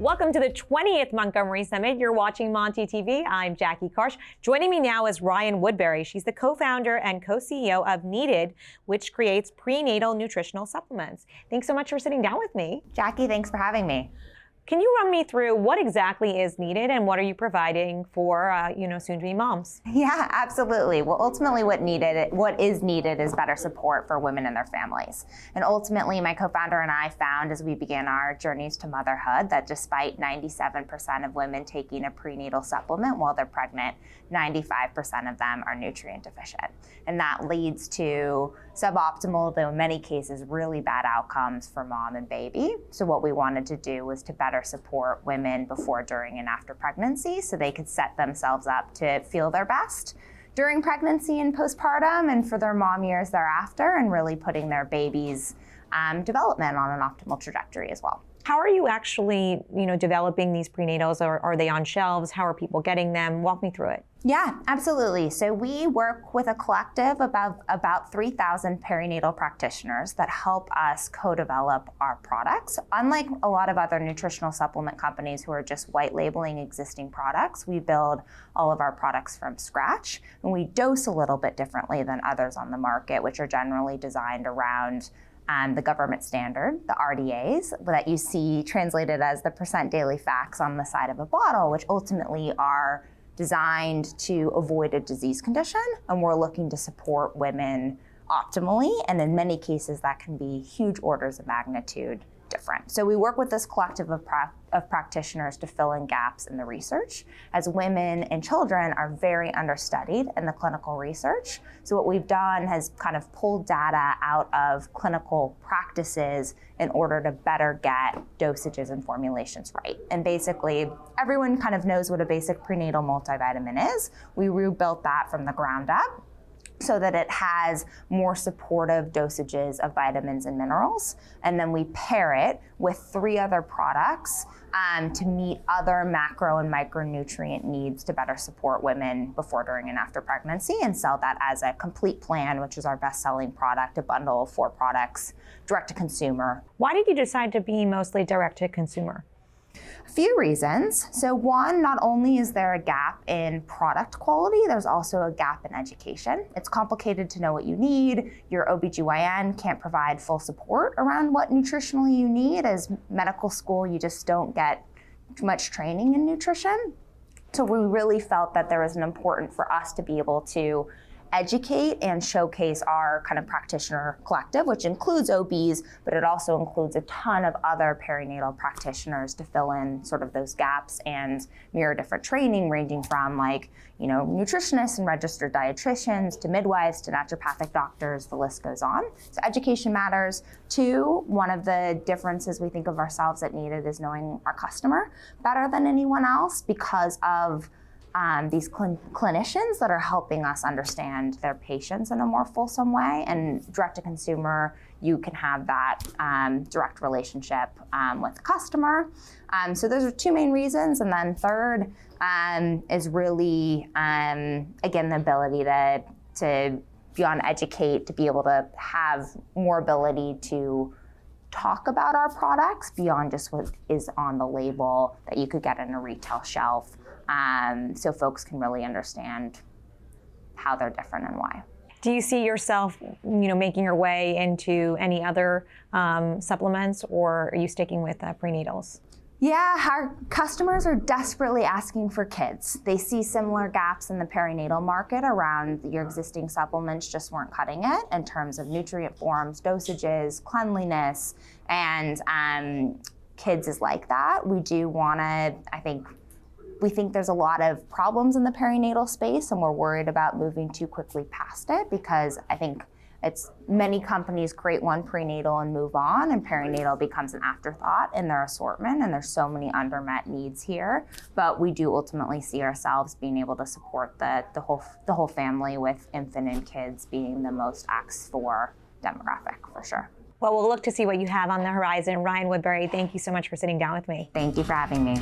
Welcome to the 20th Montgomery Summit. You're watching Monty TV. I'm Jackie Karsh. Joining me now is Ryan Woodbury. She's the co-founder and co-CEO of Needed, which creates prenatal nutritional supplements. Thanks so much for sitting down with me. Jackie, thanks for having me. Can you run me through what exactly is Needed and what are you providing for, soon-to-be moms? Yeah, absolutely. Well, ultimately what is needed is better support for women and their families. And ultimately, my co-founder and I found as we began our journeys to motherhood that despite 97% of women taking a prenatal supplement while they're pregnant, 95% of them are nutrient deficient. And that leads to suboptimal, though in many cases, really bad outcomes for mom and baby. So what we wanted to do was to better support women before, during, and after pregnancy so they could set themselves up to feel their best during pregnancy and postpartum and for their mom years thereafter, and really putting their baby's development on an optimal trajectory as well. How are you actually, developing these prenatals? Or are they on shelves? How are people getting them? Walk me through it. Yeah, absolutely. So we work with a collective of about 3,000 perinatal practitioners that help us co-develop our products. Unlike a lot of other nutritional supplement companies who are just white labeling existing products, we build all of our products from scratch, and we dose a little bit differently than others on the market, which are generally designed around the government standard, the RDAs, that you see translated as the percent daily facts on the side of a bottle, which ultimately are designed to avoid a disease condition. And we're looking to support women optimally. And in many cases, that can be huge orders of magnitude different. So we work with this collective of practitioners to fill in gaps in the research, as women and children are very understudied in the clinical research. So what we've done has kind of pulled data out of clinical practices in order to better get dosages and formulations right. And basically, everyone kind of knows what a basic prenatal multivitamin is. We rebuilt that from the ground up so that it has more supportive dosages of vitamins and minerals. And then we pair it with 3 other products to meet other macro and micronutrient needs to better support women before, during, and after pregnancy, and sell that as a complete plan, which is our best-selling product, a bundle of 4 products, direct to consumer. Why did you decide to be mostly direct to consumer? A few reasons. So one, not only is there a gap in product quality, there's also a gap in education. It's complicated to know what you need. Your OBGYN can't provide full support around what nutritionally you need. As medical school, you just don't get much training in nutrition. So we really felt that there was an important for us to be able to educate and showcase our kind of practitioner collective, which includes OBs, but it also includes a ton of other perinatal practitioners to fill in sort of those gaps and mirror different training, ranging from nutritionists and registered dietitians to midwives to naturopathic doctors, the list goes on. So education matters. 2, one of the differences we think of ourselves at Needed is knowing our customer better than anyone else because of these clinicians that are helping us understand their patients in a more fulsome way. And direct to consumer, you can have that direct relationship with the customer. So those are 2 main reasons. And then third is really, again, the ability to beyond educate, to be able to have more ability to talk about our products beyond just what is on the label that you could get in a retail shelf. So folks can really understand how they're different and why. Do you see yourself, making your way into any other supplements, or are you sticking with prenatals? Yeah, our customers are desperately asking for kids. They see similar gaps in the perinatal market around your existing supplements just weren't cutting it in terms of nutrient forms, dosages, cleanliness, and kids is like that. We do want to, we think there's a lot of problems in the perinatal space, and we're worried about moving too quickly past it because I think many companies create one prenatal and move on, and perinatal becomes an afterthought in their assortment, and there's so many undermet needs here. But we do ultimately see ourselves being able to support the whole family, with infant and kids being the most asked for demographic for sure. Well, we'll look to see what you have on the horizon. Ryan Woodbury, thank you so much for sitting down with me. Thank you for having me.